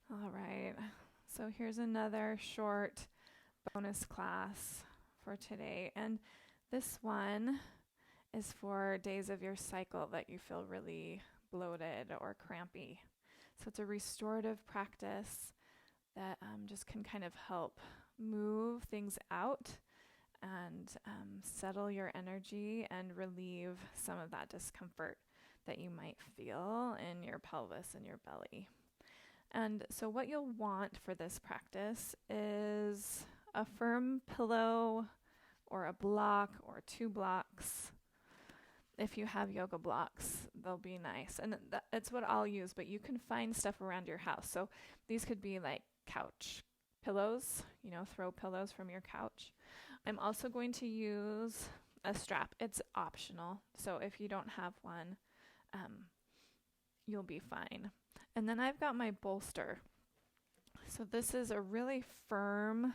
All right. So here's another short bonus class for today. And this one is for days of your cycle that you feel really bloated or crampy. So it's a restorative practice that just can kind of help move things out and settle your energy and relieve some of that discomfort that you might feel in your pelvis and your belly. And so, what you'll want for this practice is a firm pillow or a block or 2 blocks. If you have yoga blocks, they'll be nice. And it's what I'll use, but you can find stuff around your house. So, these could be like couch pillows, throw pillows from your couch. I'm also going to use a strap. It's optional. So, if you don't have one, you'll be fine. And then I've got my bolster. So this is a really firm,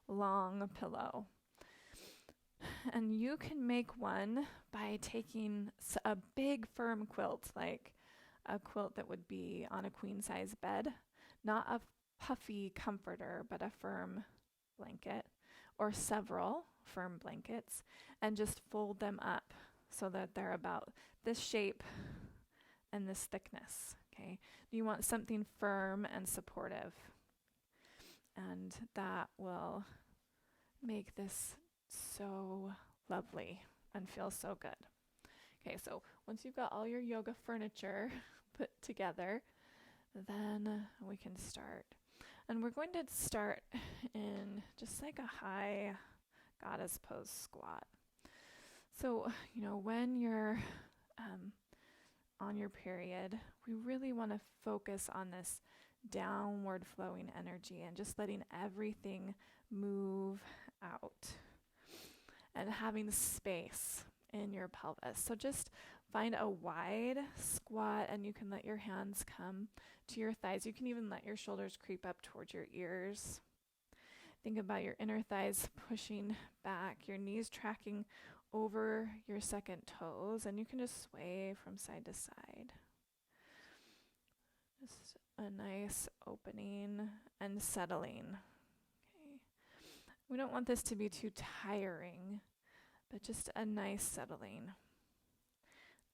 long pillow. And you can make one by taking a big firm quilt, like a quilt that would be on a queen size bed, not a puffy comforter, but a firm blanket, or several firm blankets, and just fold them up so that they're about this shape and this thickness. Okay, you want something firm and supportive, and that will make this so lovely and feel so good. Okay, so once you've got all your yoga furniture put together, then we can start. And we're going to start in just like a high goddess pose squat. So, when you're on your period, we really want to focus on this downward flowing energy and just letting everything move out and having space in your pelvis. So just find a wide squat, and you can let your hands come to your thighs. You can even let your shoulders creep up towards your ears. Think about your inner thighs pushing back, your knees tracking over your second toes, and you can just sway from side to side. Just a nice opening and settling. Okay. We don't want this to be too tiring, but just a nice settling.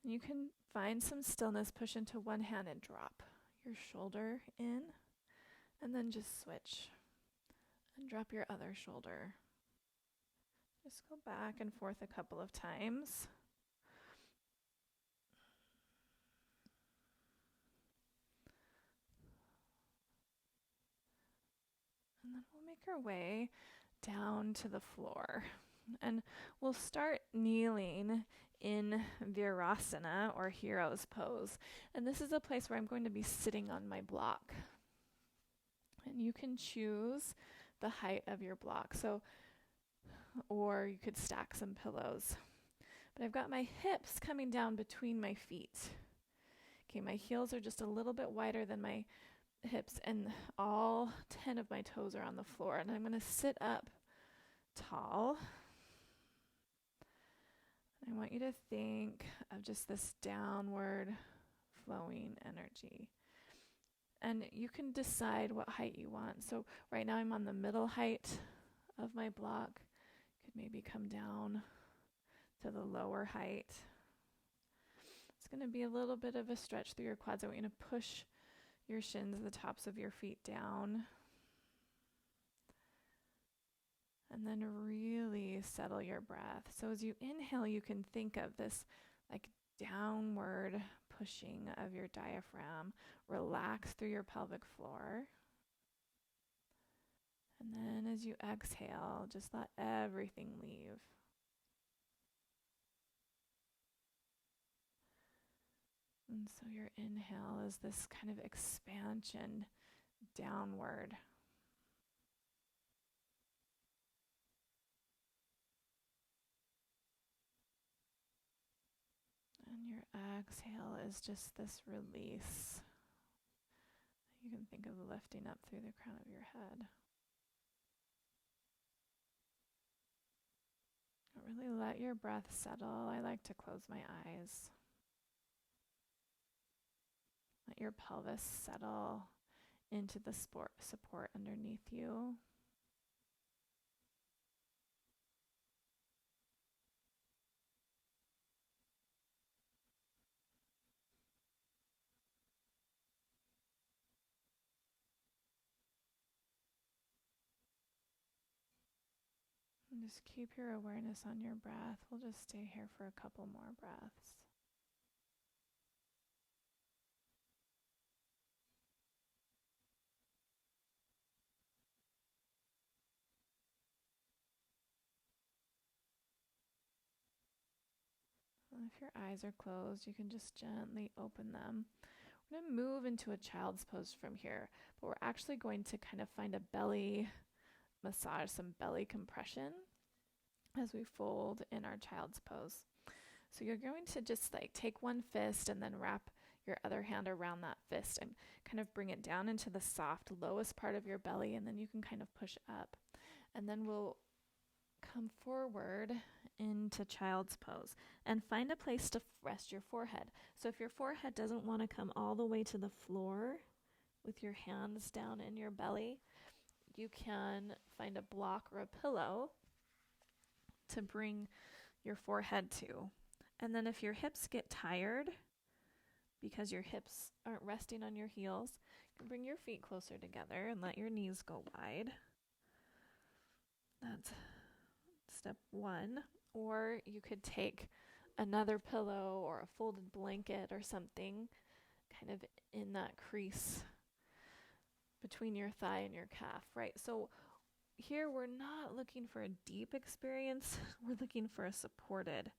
You can find some stillness, push into one hand and drop your shoulder in, and then just switch and drop your other shoulder. Just go back and forth a couple of times. And then we'll make our way down to the floor. And we'll start kneeling in Virasana, or hero's pose. And this is a place where I'm going to be sitting on my block. And you can choose the height of your block. Or you could stack some pillows. But I've got my hips coming down between my feet. Okay, my heels are just a little bit wider than my hips, and all 10 of my toes are on the floor. And I'm going to sit up tall. I want you to think of just this downward flowing energy. And you can decide what height you want. So right now I'm on the middle height of my block. Could maybe come down to the lower height. It's going to be a little bit of a stretch through your quads. I want you to push your shins, the tops of your feet down. And then really settle your breath. So as you inhale, you can think of this like downward pushing of your diaphragm. Relax through your pelvic floor. And then as you exhale, just let everything leave. And so your inhale is this kind of expansion downward. And your exhale is just this release. You can think of lifting up through the crown of your head. Really let your breath settle. I like to close my eyes. Let your pelvis settle into the support underneath you. And just keep your awareness on your breath. We'll just stay here for a couple more breaths. And if your eyes are closed, you can just gently open them. We're going to move into a child's pose from here, but we're actually going to kind of find a belly massage, some belly compression as we fold in our child's pose. So you're going to just like take one fist and then wrap your other hand around that fist and kind of bring it down into the soft lowest part of your belly, and then you can kind of push up. And then we'll come forward into child's pose and find a place to rest your forehead. So if your forehead doesn't want to come all the way to the floor with your hands down in your belly, you can find a block or a pillow to bring your forehead to. And then if your hips get tired because your hips aren't resting on your heels, you can bring your feet closer together and let your knees go wide. That's step one. Or you could take another pillow or a folded blanket or something kind of in that crease between your thigh and your calf, right? So here we're not looking for a deep experience. We're looking for a supported,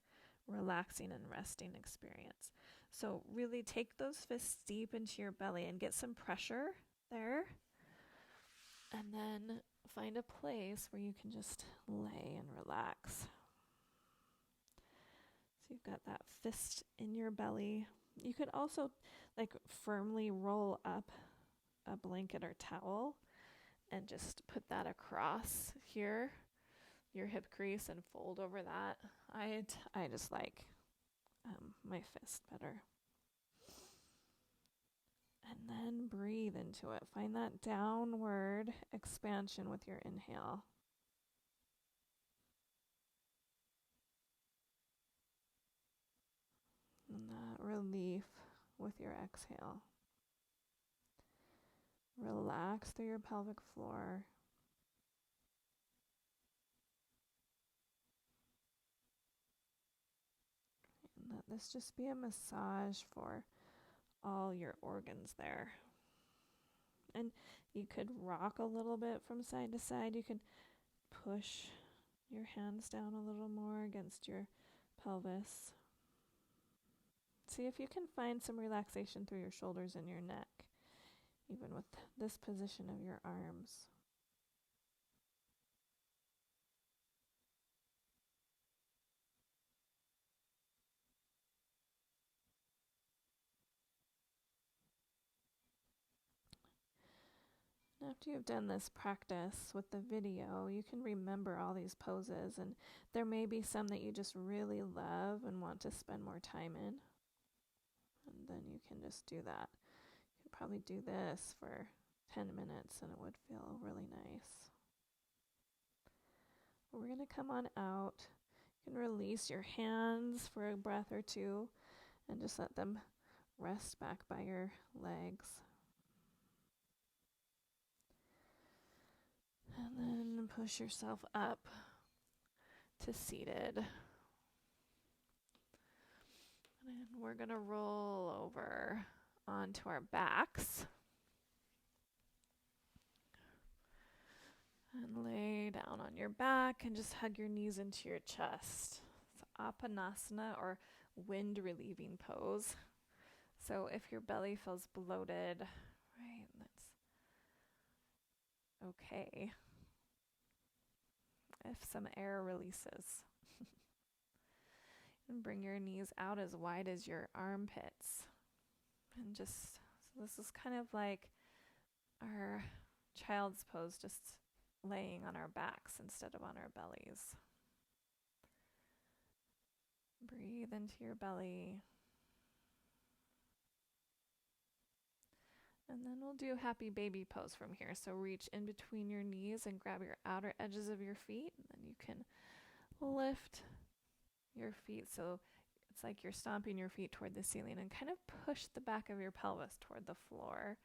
relaxing, and resting experience. So really take those fists deep into your belly and get some pressure there. And then find a place where you can just lay and relax. So you've got that fist in your belly. You could also like firmly roll up a blanket or towel and just put that across here, your hip crease, and fold over that. I just like my fist better. And then breathe into it. Find that downward expansion with your inhale. And that relief with your exhale. Relax through your pelvic floor. And let this just be a massage for all your organs there. And you could rock a little bit from side to side. You could push your hands down a little more against your pelvis. See if you can find some relaxation through your shoulders and your neck, even with this position of your arms. After you've done this practice with the video, you can remember all these poses, and there may be some that you just really love and want to spend more time in. And then you can just do that. You could probably do this for 10 minutes and it would feel really nice. We're going to come on out. You can release your hands for a breath or two and just let them rest back by your legs. And then push yourself up to seated. And we're going to roll over onto our backs. And lay down on your back and just hug your knees into your chest. It's Apanasana, or wind relieving pose. So if your belly feels bloated, right, that's okay. If some air releases. And bring your knees out as wide as your armpits. And just, so this is kind of like our child's pose, just laying on our backs instead of on our bellies. Breathe into your belly. And then we'll do happy baby pose from here. So reach in between your knees and grab your outer edges of your feet. And then you can lift your feet. So it's like you're stomping your feet toward the ceiling and kind of push the back of your pelvis toward the floor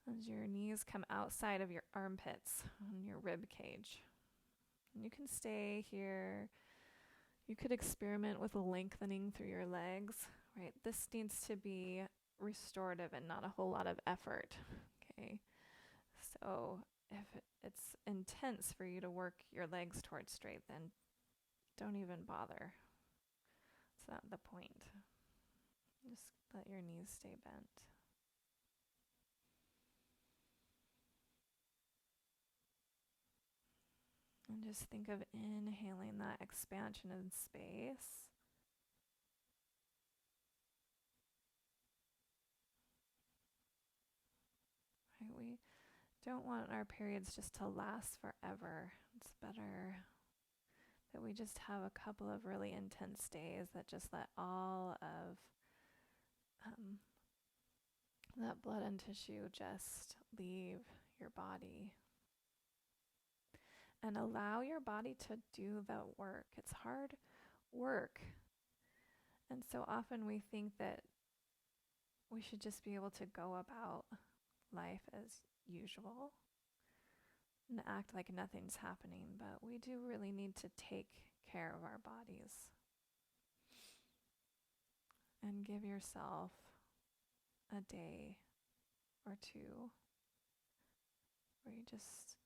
as your knees come outside of your armpits on your rib cage. And you can stay here. You could experiment with lengthening through your legs, right? This needs to be restorative and not a whole lot of effort, okay? So if it's intense for you to work your legs towards straight, then don't even bother. It's not the point. Just let your knees stay bent. And just think of inhaling that expansion in space. Right? We don't want our periods just to last forever. It's better that we just have a couple of really intense days that just let all of that blood and tissue just leave your body. And allow your body to do the work. It's hard work. And so often we think that we should just be able to go about life as usual and act like nothing's happening, but we do really need to take care of our bodies. And give yourself a day or two where you just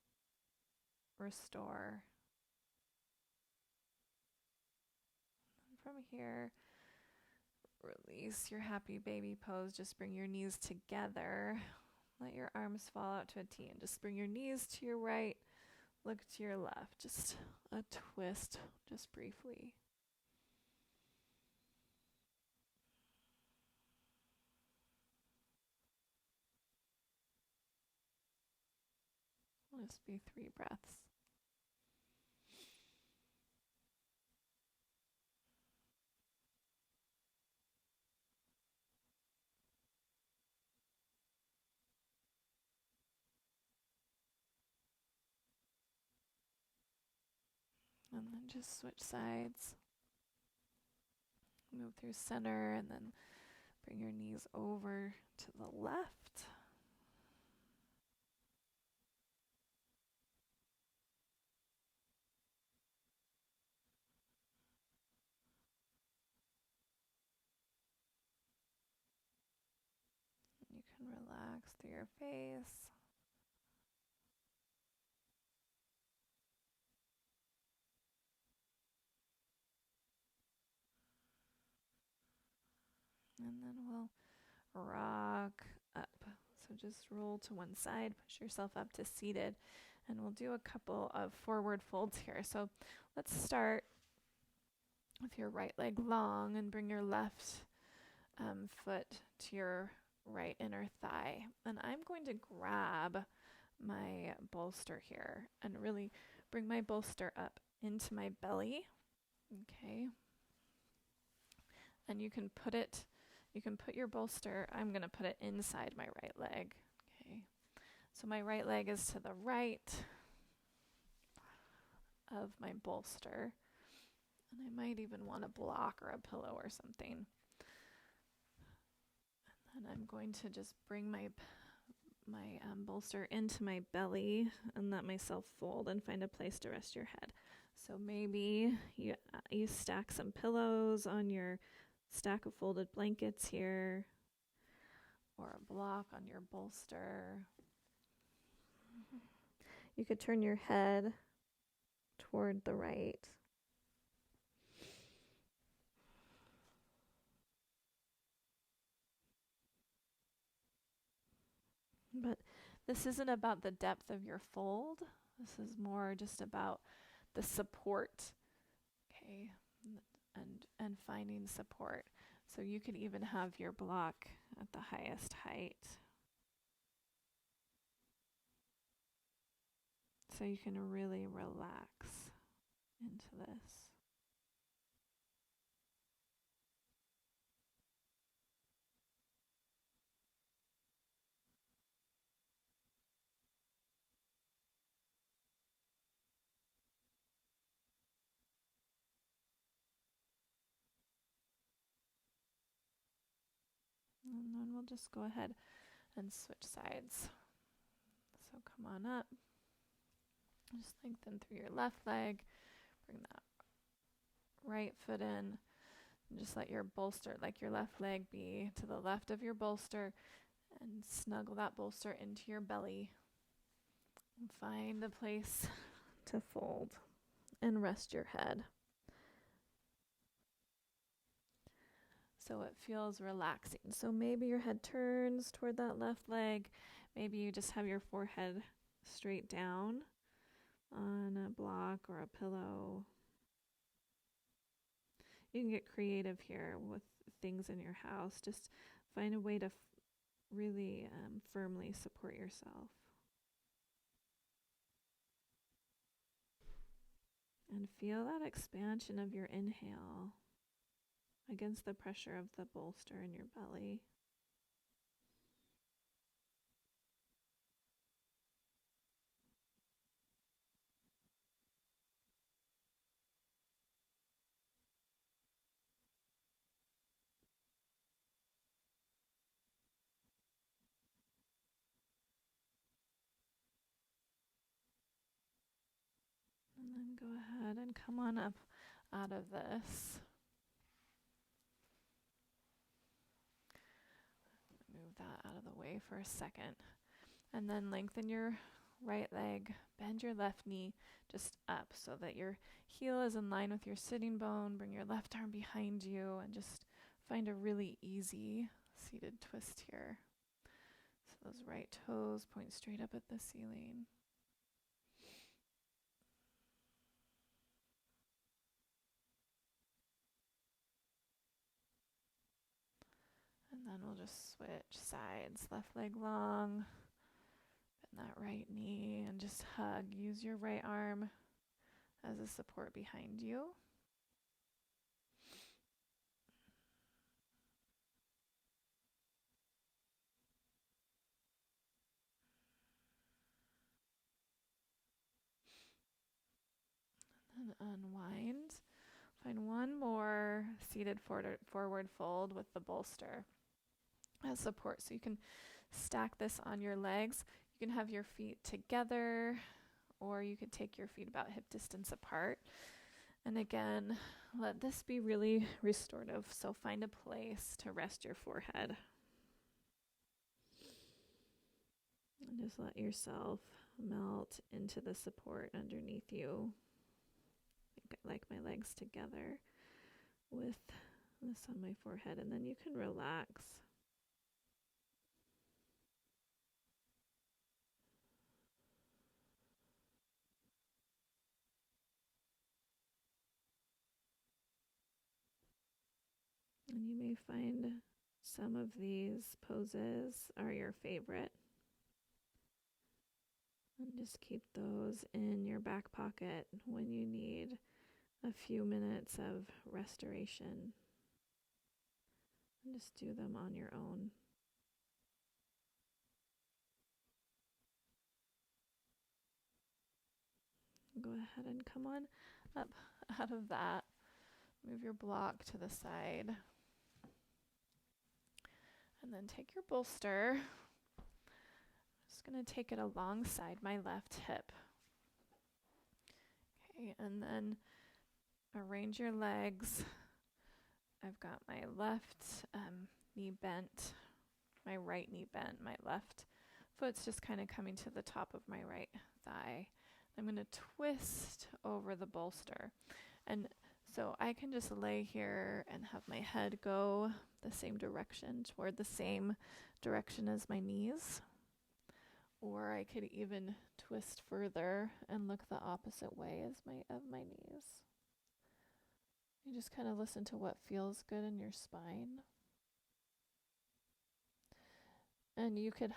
restore. And from here, release your happy baby pose. Just bring your knees together. Let your arms fall out to a T and just bring your knees to your right. Look to your left. Just a twist, just briefly. It'll just be 3 breaths. And then just switch sides. Move through center and then bring your knees over to the left. You can relax through your face. And then we'll rock up. So just roll to one side, push yourself up to seated, and we'll do a couple of forward folds here. So let's start with your right leg long and bring your left foot to your right inner thigh. And I'm going to grab my bolster here and really bring my bolster up into my belly. Okay. And you can put your bolster, I'm going to put it inside my right leg. Okay. So my right leg is to the right of my bolster. And I might even want a block or a pillow or something. And I'm going to just bring my bolster into my belly and let myself fold and find a place to rest your head. So maybe you stack some pillows on your stack of folded blankets here, or a block on your bolster. You could turn your head toward the right. But this isn't about the depth of your fold. This is more just about the support, okay, and finding support. So you could even have your block at the highest height. So you can really relax into this. we'll just go ahead and switch sides. So come on up. Just lengthen through your left leg. Bring that right foot in. And just let your bolster, like your left leg, be to the left of your bolster, and snuggle that bolster into your belly. And find a place to fold and rest your head, so it feels relaxing. So maybe your head turns toward that left leg. Maybe you just have your forehead straight down on a block or a pillow. You can get creative here with things in your house. Just find a way to really firmly support yourself. And feel that expansion of your inhale against the pressure of the bolster in your belly. And then go ahead and come on up out of this. Move that out of the way for a second. And then lengthen your right leg, bend your left knee just up so that your heel is in line with your sitting bone. Bring your left arm behind you and just find a really easy seated twist here. So those right toes point straight up at the ceiling. And then we'll just switch sides. Left leg long, bend that right knee, and just hug. Use your right arm as a support behind you. And unwind. Find one more seated forward fold with the bolster as support. So you can stack this on your legs. You can have your feet together, or you could take your feet about hip distance apart. And again, let this be really restorative. So find a place to rest your forehead. And just let yourself melt into the support underneath you. I like my legs together with this on my forehead, and then you can relax. And you may find some of these poses are your favorite. And just keep those in your back pocket when you need a few minutes of restoration. And just do them on your own. Go ahead and come on up out of that. Move your block to the side. And then take your bolster. I'm just going to take it alongside my left hip. Okay, and then arrange your legs. I've got my left knee bent, my right knee bent, my left foot's just kind of coming to the top of my right thigh. I'm going to twist over the bolster. And so I can just lay here and have my head go the same direction, toward the same direction as my knees. Or I could even twist further and look the opposite way as my knees. You just kind of listen to what feels good in your spine. And you could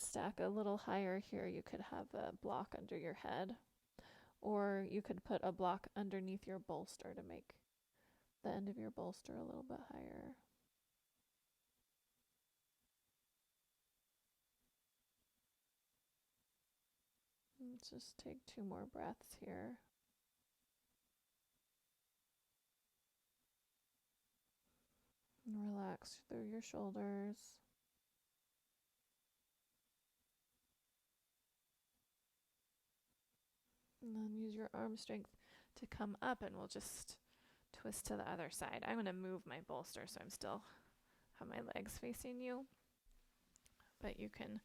stack a little higher here. You could have a block under your head, or you could put a block underneath your bolster to make the end of your bolster a little bit higher. Let's just take 2 more breaths here. And relax through your shoulders. And then use your arm strength to come up, and we'll just twist to the other side. I'm going to move my bolster so I'm still have my legs facing you, but you can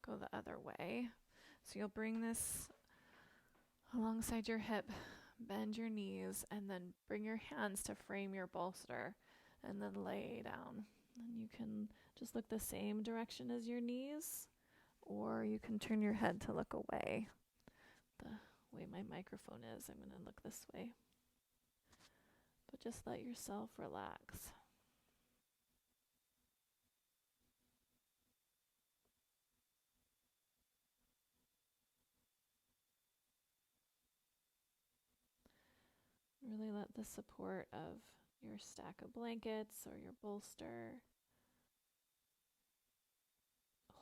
go the other way. So you'll bring this alongside your hip, bend your knees, and then bring your hands to frame your bolster, and then lay down. And you can just look the same direction as your knees, or you can turn your head to look away. The way my microphone is, I'm going to look this way. But just let yourself relax. Really let the support of your stack of blankets or your bolster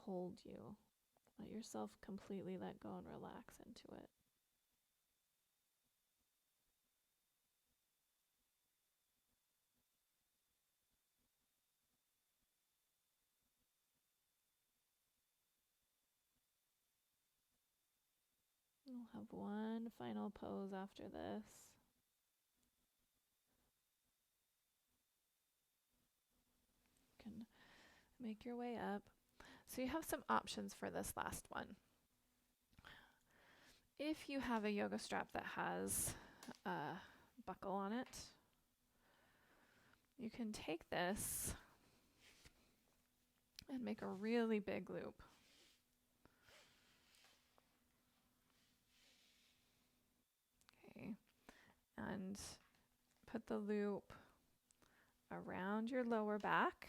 hold you. Let yourself completely let go and relax into it. We'll have one final pose after this. You can make your way up. So you have some options for this last one. If you have a yoga strap that has a buckle on it, you can take this and make a really big loop. Okay, and put the loop around your lower back.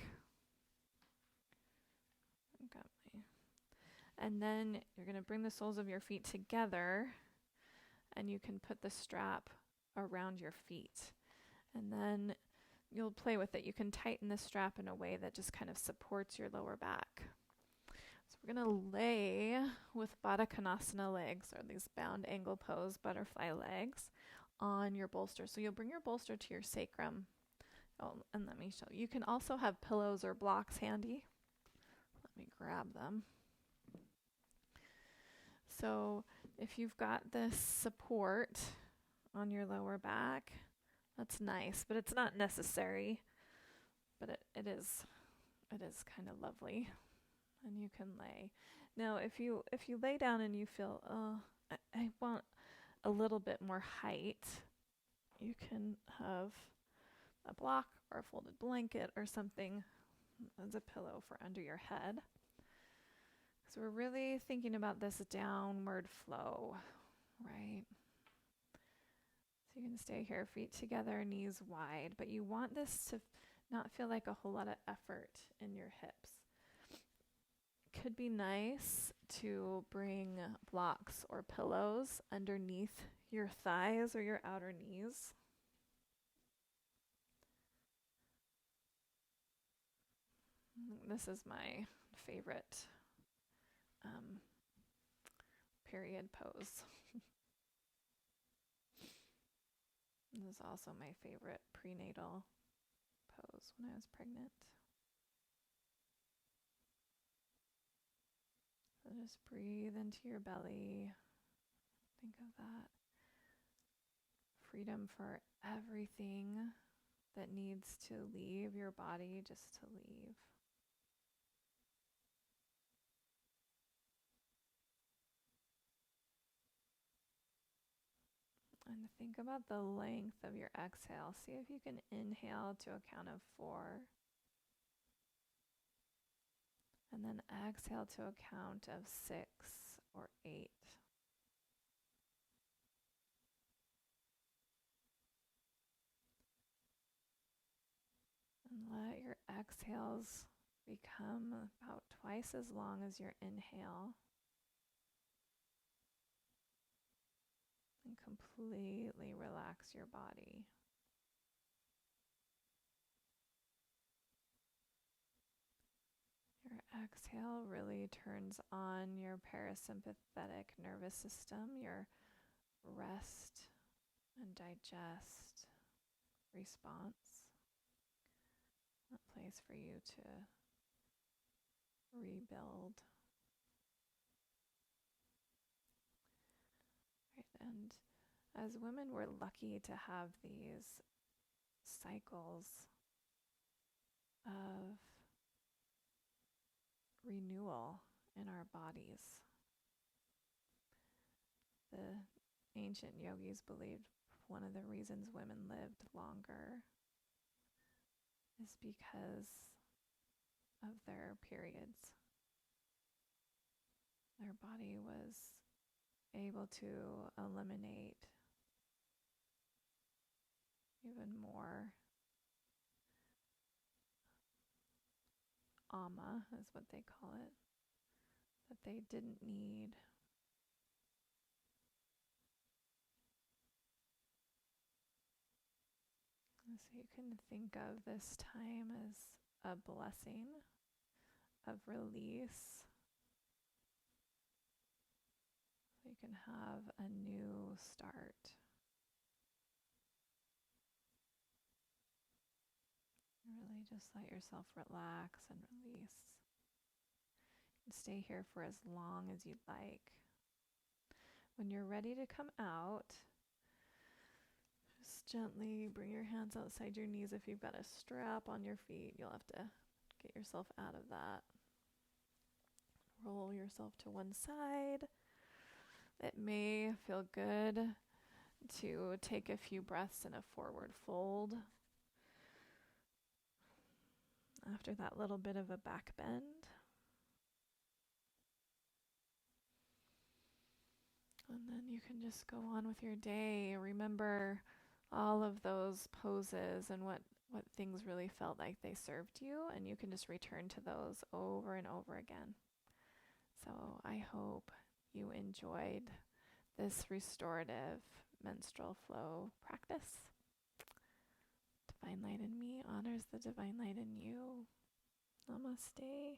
And then you're going to bring the soles of your feet together, and you can put the strap around your feet. And then you'll play with it. You can tighten the strap in a way that just kind of supports your lower back. So we're going to lay with Baddha Konasana legs, or these bound angle pose butterfly legs, on your bolster. So you'll bring your bolster to your sacrum. Oh, and let me show you. You can also have pillows or blocks handy. Let me grab them. So if you've got this support on your lower back, that's nice, but it's not necessary. But it is kind of lovely, and you can lay. Now, if you lay down and you feel, I want a little bit more height, you can have a block or a folded blanket or something as a pillow for under your head. So we're really thinking about this downward flow, right? So you can stay here, feet together, knees wide, but you want this to not feel like a whole lot of effort in your hips. Could be nice to bring blocks or pillows underneath your thighs or your outer knees. This is my favorite period pose. This is also my favorite prenatal pose when I was pregnant. So just breathe into your belly. Think of that. Freedom for everything that needs to leave your body, just to leave. And think about the length of your exhale. See if you can inhale to a count of 4. And then exhale to a count of 6 or 8. And let your exhales become about twice as long as your inhale. And completely relax your body. Your exhale really turns on your parasympathetic nervous system, your rest and digest response. A place for you to rebuild. Right, And as women, we're lucky to have these cycles of renewal in our bodies. The ancient yogis believed one of the reasons women lived longer is because of their periods. Their body was able to eliminate even more ama, is what they call it, that they didn't need. And so you can think of this time as a blessing of release. So you can have a new start. Really just let yourself relax and release. And stay here for as long as you'd like. When you're ready to come out, just gently bring your hands outside your knees. If you've got a strap on your feet, you'll have to get yourself out of that. Roll yourself to one side. It may feel good to take a few breaths in a forward fold after that little bit of a back bend. And then you can just go on with your day. Remember all of those poses and what things really felt like they served you, and you can just return to those over and over again. So I hope you enjoyed this restorative menstrual flow practice. Divine light in me honors the divine light in you. Namaste.